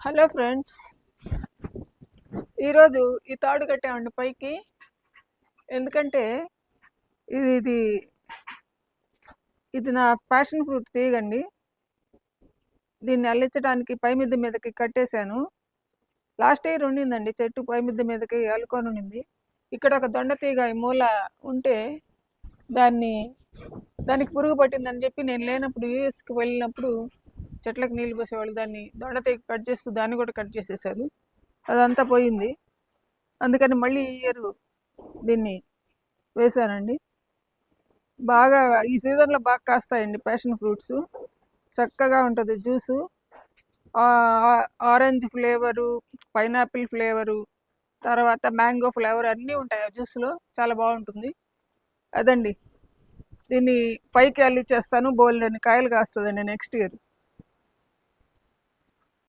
Hello friends, ఈరోజు ఈ తాడు కట్టామండి పైకి. ఎందుకంటే ఇది ఇది ఇది నా ప్యాషన్ ఫ్రూట్ తీగండి. దీన్ని అల్లించడానికి పై మిద్దె మీదకి కట్టేశాను. లాస్ట్ ఇయర్ ఉండిందండి చెట్టు, పై మిద్దె మీదకి అల్లుకొని ఉండింది. ఇక్కడ ఒక దొండ తీగ ఈ మూల ఉంటే దానికి పురుగు పట్టిందని చెప్పి నేను లేనప్పుడు యూఎస్కి వెళ్ళినప్పుడు చెట్లకు నీళ్ళు పోసేవాళ్ళు. దాన్ని దొండ తీగ కట్ చేస్తూ దాన్ని కూడా కట్ చేసేసారు. అదంతా పోయింది. అందుకని మళ్ళీ ఈ ఇయర్ దీన్ని వేశానండి. బాగా ఈ సీజన్లో బాగా కాస్తాయండి ప్యాషన్ ఫ్రూట్స్. చక్కగా ఉంటుంది juice. Orange flavour, pineapple flavour, తర్వాత మ్యాంగో ఫ్లేవర్ అన్నీ ఉంటాయి ఆ జ్యూస్లో. చాలా బాగుంటుంది. అదండి, దీన్ని పైకి అల్లిచ్చేస్తాను. బోల్డన్ని కాయలు కాస్తుందండి నెక్స్ట్ ఇయర్.